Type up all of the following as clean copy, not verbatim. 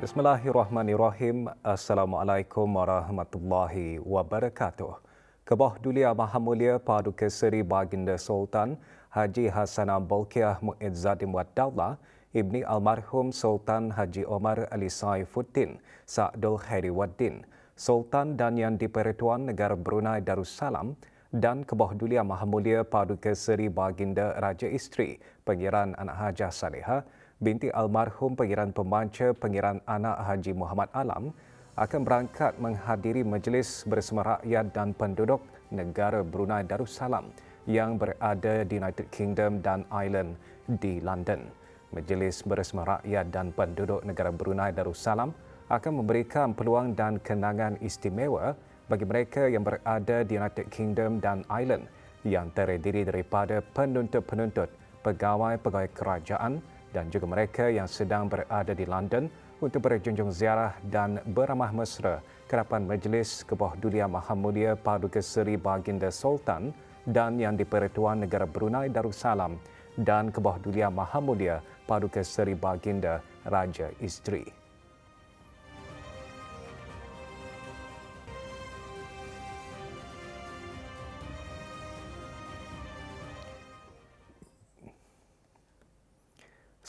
Bismillahirrahmanirrahim. Assalamualaikum warahmatullahi wabarakatuh. Kebah Dulia Maha Mulia Paduka Seri Baginda Sultan Haji Hasanah Bolkiah Muizzaddin Wad Daulah Ibni Almarhum Sultan Haji Omar Ali Saifuddin Sa'dul Khairi Waddin, Sultan dan Yang di-Pertuan Negara Brunei Darussalam dan Kebah Dulia Maha Mulia Paduka Seri Baginda Raja Isteri Pangeran Anak Hajah Salehah binti almarhum Pangeran Pembanca Pangeran Anak Haji Muhammad Alam akan berangkat menghadiri majlis bersama rakyat dan penduduk negara Brunei Darussalam yang berada di United Kingdom dan Ireland di London. Majlis bersama rakyat dan penduduk negara Brunei Darussalam akan memberikan peluang dan kenangan istimewa bagi mereka yang berada di United Kingdom dan Ireland yang terdiri daripada penuntut-penuntut, pegawai-pegawai kerajaan dan juga mereka yang sedang berada di London untuk berjunjung ziarah dan beramah mesra ke hadapan Majlis Kebah Dulia Maha Mulia Paduka Seri Baginda Sultan dan Yang di-Pertuan Negara Brunei Darussalam dan Kebah Dulia Maha Mulia Paduka Seri Baginda Raja Isteri.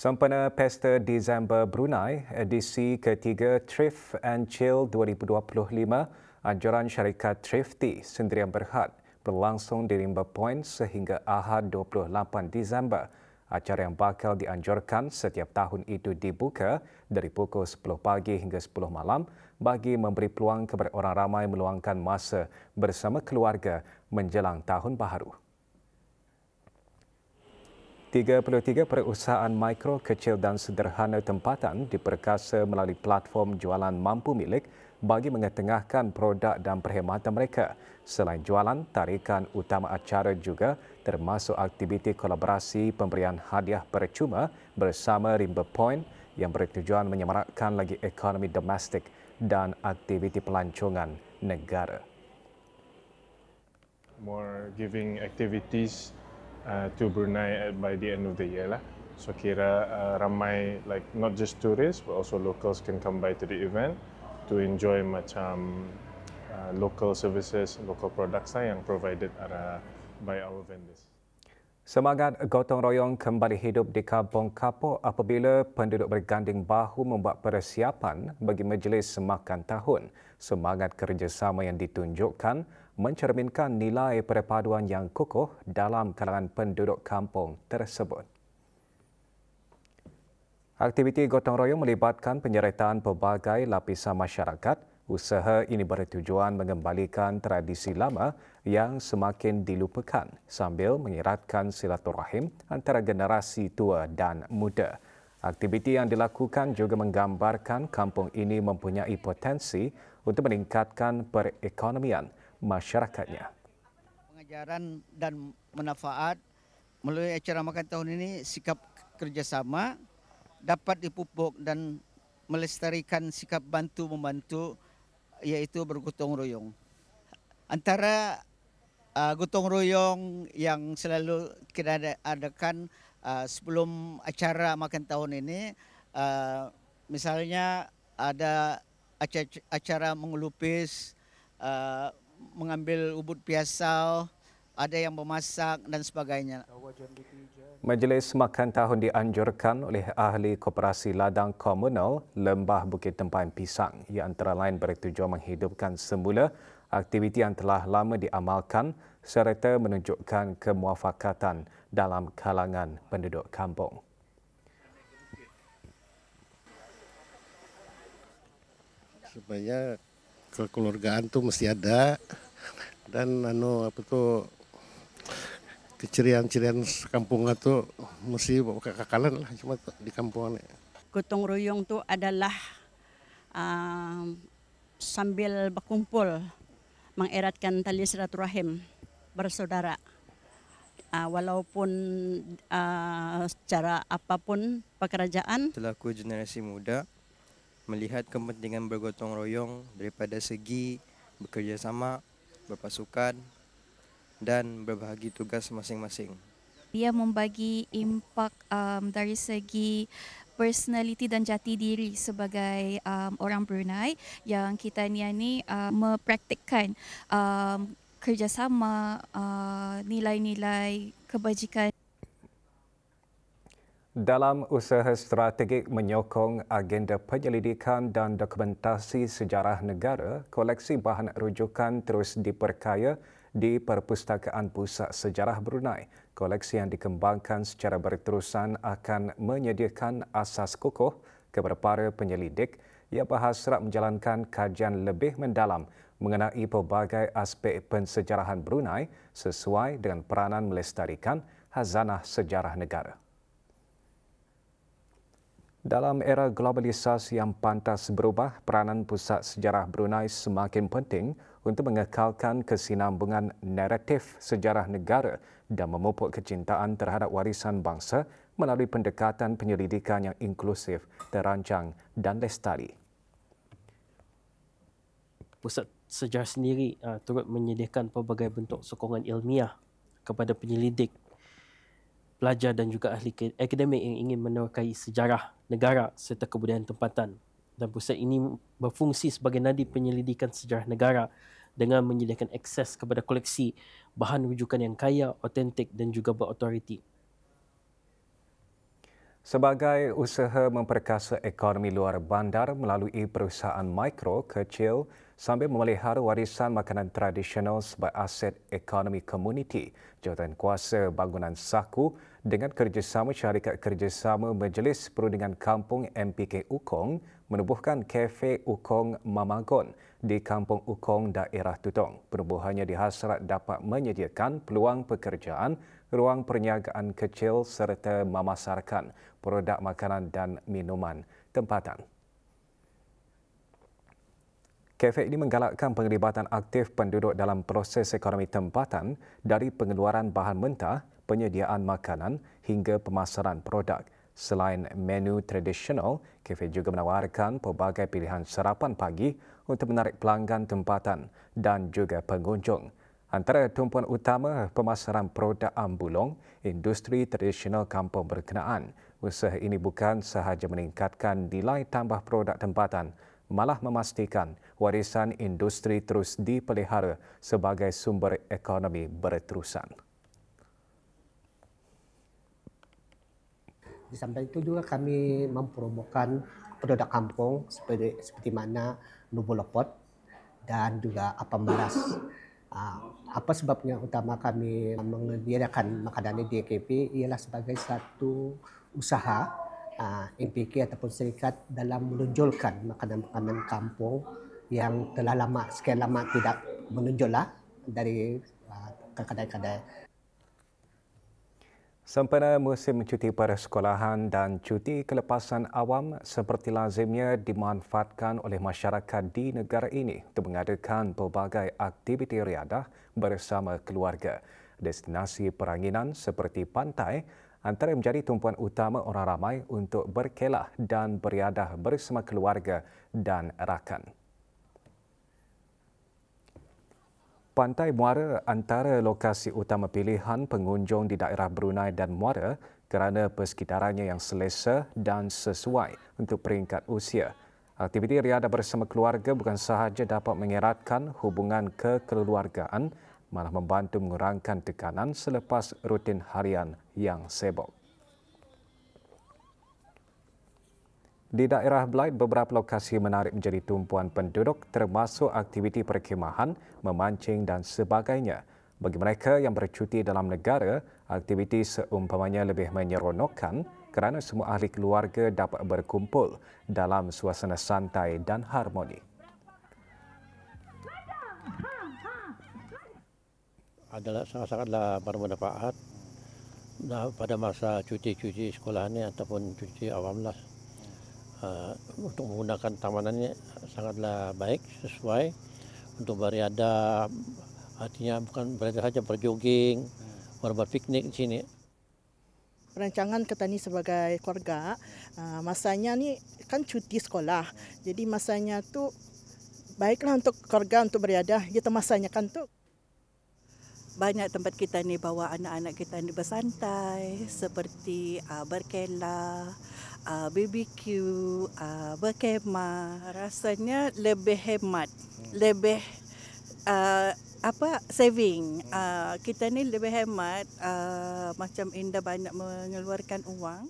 Sempena Pesta Disember Brunei, edisi ketiga Thrift and Chill 2025, anjuran syarikat Thrifty Sendirian Berhad berlangsung di Rimba Point sehingga Ahad 28 Disember. Acara yang bakal dianjurkan setiap tahun itu dibuka dari pukul 10 pagi hingga 10 malam bagi memberi peluang kepada orang ramai meluangkan masa bersama keluarga menjelang Tahun Baharu. 33 perusahaan mikro, kecil dan sederhana tempatan diperkasa melalui platform jualan mampu milik bagi mengetengahkan produk dan perkhidmatan mereka. Selain jualan, tarikan utama acara juga termasuk aktiviti kolaborasi pemberian hadiah percuma bersama Rimba Point yang bertujuan menyemarakkan lagi ekonomi domestik dan aktiviti pelancongan negara. More giving activities to Brunei by the end of the year lah. So kira ramai, like not just tourists but also locals can come by to the event to enjoy macam local services, local products lah yang provided by our vendors. Semangat gotong royong kembali hidup di Kampung Kapor apabila penduduk berganding bahu membuat persiapan bagi majlis semakan tahun. Semangat kerjasama yang ditunjukkan mencerminkan nilai perpaduan yang kukuh dalam kalangan penduduk kampung tersebut. Aktiviti gotong royong melibatkan penyertaan pelbagai lapisan masyarakat. Usaha ini bertujuan mengembalikan tradisi lama yang semakin dilupakan sambil mengeratkan silaturahim antara generasi tua dan muda. Aktiviti yang dilakukan juga menggambarkan kampung ini mempunyai potensi untuk meningkatkan perekonomian masyarakatnya. Pengajaran dan manfaat melalui acara makan tahun ini, sikap kerjasama dapat dipupuk dan melestarikan sikap bantu-membantu, iaitu bergotong royong. Antara gotong royong yang selalu kita adakan sebelum acara makan tahun ini, misalnya ada acara mengelupis, mengambil ubud piasau, ada yang memasak dan sebagainya. Majlis makan tahun dianjurkan oleh ahli Koperasi Ladang Komunal Lembah Bukit Tempayan Pisang yang antara lain bertujuan menghidupkan semula aktiviti yang telah lama diamalkan serta menunjukkan kemuafakatan dalam kalangan penduduk kampung. Supaya kekeluargaan tu mesti ada dan keceriaan-ceriaan kampung itu mesti kekakalan lah cuma di kampung. Gotong royong tu adalah sambil berkumpul mengeratkan tali silaturahim bersaudara. Walaupun secara apapun pekerjaan. Selaku generasi muda, melihat kepentingan bergotong royong daripada segi bekerjasama, berpasukan dan berbahagi tugas masing-masing. Dia membagi impak dari segi personaliti dan jati diri sebagai orang Brunei, yang kita ni mempraktikkan kerjasama, nilai-nilai kebajikan. Dalam usaha strategik menyokong agenda penyelidikan dan dokumentasi sejarah negara, koleksi bahan rujukan terus diperkaya di Perpustakaan Pusat Sejarah Brunei. Koleksi yang dikembangkan secara berterusan akan menyediakan asas kukuh kepada para penyelidik yang berhasrat menjalankan kajian lebih mendalam mengenai pelbagai aspek pensejarahan Brunei sesuai dengan peranan melestarikan khazanah sejarah negara. Dalam era globalisasi yang pantas berubah, peranan Pusat Sejarah Brunei semakin penting untuk mengekalkan kesinambungan naratif sejarah negara dan memupuk kecintaan terhadap warisan bangsa melalui pendekatan penyelidikan yang inklusif, terancang dan lestari. Pusat Sejarah sendiri turut menyediakan pelbagai bentuk sokongan ilmiah kepada penyelidik, pelajar dan juga ahli akademik yang ingin menerokai sejarah negara serta kebudayaan tempatan. Dan pusat ini berfungsi sebagai nadi penyelidikan sejarah negara dengan menyediakan akses kepada koleksi bahan rujukan yang kaya, autentik dan juga berautoriti. Sebagai usaha memperkasa ekonomi luar bandar melalui perusahaan mikro, kecil sambil memelihara warisan makanan tradisional sebagai aset ekonomi komuniti, Jawatankuasa Bangunan Saku dengan kerjasama Syarikat Kerjasama Majlis Perundingan Kampung MPK Ukong menubuhkan Kafe Ukong Mamagon di Kampung Ukong, daerah Tutong. Penubuhannya dihasrat dapat menyediakan peluang pekerjaan, ruang perniagaan kecil serta memasarkan produk makanan dan minuman tempatan. Kafe ini menggalakkan penglibatan aktif penduduk dalam proses ekonomi tempatan dari pengeluaran bahan mentah, penyediaan makanan hingga pemasaran produk. Selain menu tradisional, kafe juga menawarkan pelbagai pilihan sarapan pagi untuk menarik pelanggan tempatan dan juga pengunjung. Antara tumpuan utama pemasaran produk ambulong, industri tradisional kampung berkenaan. Usaha ini bukan sahaja meningkatkan nilai tambah produk tempatan, malah memastikan warisan industri terus dipelihara sebagai sumber ekonomi berterusan. Di samping itu juga kami mempromokan produk kampung seperti mana nubu lepot dan juga apam baras. Apa sebabnya utama kami menyediakan makanan di DKP ialah sebagai satu usaha MPK ataupun serikat dalam menonjolkan makanan-makanan kampung yang telah sekian lama tidak menonjol dari kedai-kedai. Sempena musim cuti persekolahan dan cuti kelepasan awam seperti lazimnya dimanfaatkan oleh masyarakat di negara ini untuk mengadakan pelbagai aktiviti riadah bersama keluarga. Destinasi peranginan seperti pantai antara menjadi tumpuan utama orang ramai untuk berkelah dan beriadah bersama keluarga dan rakan. Pantai Muara antara lokasi utama pilihan pengunjung di daerah Brunei dan Muara kerana persekitarannya yang selesa dan sesuai untuk peringkat usia. Aktiviti riadah bersama keluarga bukan sahaja dapat mengeratkan hubungan kekeluargaan, malah membantu mengurangkan tekanan selepas rutin harian yang sibuk. Di daerah Belait, beberapa lokasi menarik menjadi tumpuan penduduk termasuk aktiviti perkhemahan, memancing dan sebagainya. Bagi mereka yang bercuti dalam negara, aktiviti seumpamanya lebih menyeronokkan kerana semua ahli keluarga dapat berkumpul dalam suasana santai dan harmoni. Adalah sangat-sangatlah bermanfaat pada masa cuti-cuti sekolah ini ataupun cuti awam lah. Untuk menggunakan taman ini sangatlah baik, sesuai untuk beriadah, artinya bukan beriadah saja, berjoging, berpiknik di sini. Perancangan kita ni sebagai keluarga, masanya ni kan cuti sekolah, jadi masanya tu baiklah untuk keluarga untuk beriadah, gitu masanya kan tu. Banyak tempat kita ni bawa anak-anak kita ni bersantai seperti berkelah, BBQ, berkemah, rasanya lebih hemat, lebih saving. Kita ni lebih hemat, macam Indah banyak mengeluarkan uang.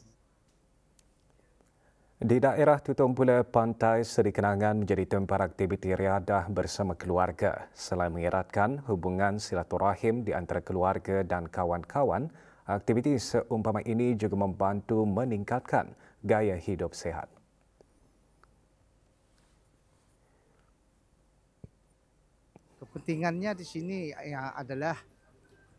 Di daerah Tutumpula Pantai Seri Kenangan menjadi tempat aktiviti riadah bersama keluarga. Selain mengeratkan hubungan silaturahim di antara keluarga dan kawan-kawan, aktiviti seumpama ini juga membantu meningkatkan gaya hidup sehat. Kepentingannya di sini adalah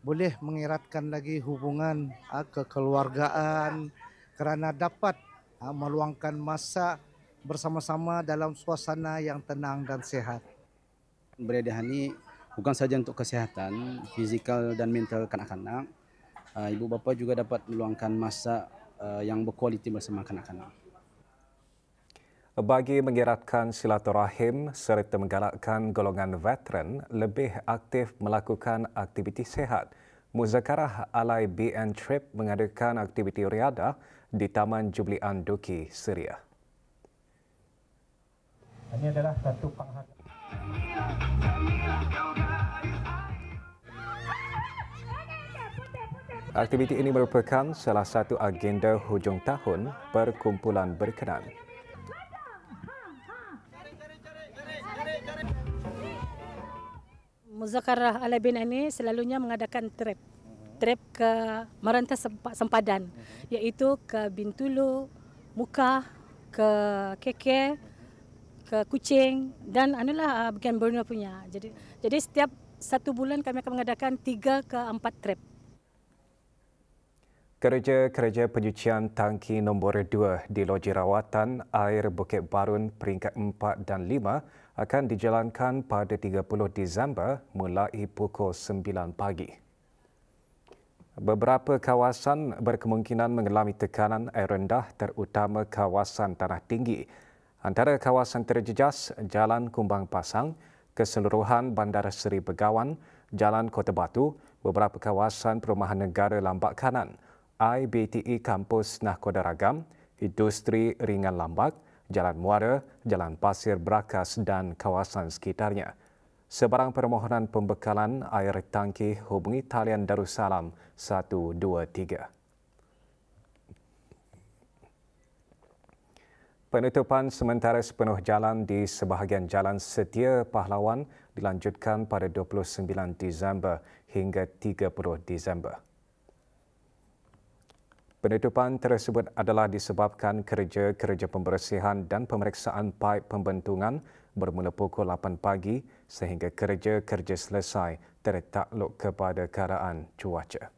boleh mengeratkan lagi hubungan kekeluargaan kerana dapat meluangkan masa bersama-sama dalam suasana yang tenang dan sehat. Beredah ini bukan saja untuk kesehatan fizikal dan mental kanak-kanak, ibu bapa juga dapat meluangkan masa yang berkualiti bersama kanak-kanak. Bagi mengeratkan silaturahim serta menggalakkan golongan veteran lebih aktif melakukan aktiviti sehat, Muzakarah Alai BN Trip mengadakan aktiviti riadah di Taman Jublian Duki, Seria. Ini adalah satu penghargaan. Aktiviti ini merupakan salah satu agenda hujung tahun perkumpulan berkenan. Muzakarah Alai BN ini selalunya mengadakan trip ke Merantau Sempadan, iaitu ke Bintulu, Mukah, ke KK, ke Kuching dan bagian Borneo punya. Jadi setiap 1 bulan kami akan mengadakan 3 ke 4 trip. Kerja-kerja pencucian tangki nombor 2 di Loji Rawatan Air Bukit Barun peringkat 4 dan 5 akan dijalankan pada 30 Disember mulai pukul 9 pagi. Beberapa kawasan berkemungkinan mengalami tekanan air rendah terutama kawasan tanah tinggi. Antara kawasan terjejas Jalan Kumbang Pasang, keseluruhan Bandar Seri Begawan, Jalan Kota Batu, beberapa kawasan perumahan negara Lambak Kanan, IBTE Kampus Nahkoda Ragam, Industri Ringan Lambak, Jalan Muara, Jalan Pasir Brakas dan kawasan sekitarnya. Sebarang permohonan pembekalan air tangki hubungi talian Darussalam 123. Penutupan sementara sepenuh jalan di sebahagian Jalan Setia Pahlawan dilanjutkan pada 29 Disember hingga 30 Disember. Penutupan tersebut adalah disebabkan kerja-kerja pembersihan dan pemeriksaan paip pembentungan bermula pukul 8 pagi sehingga kerja-kerja selesai tertakluk kepada keadaan cuaca.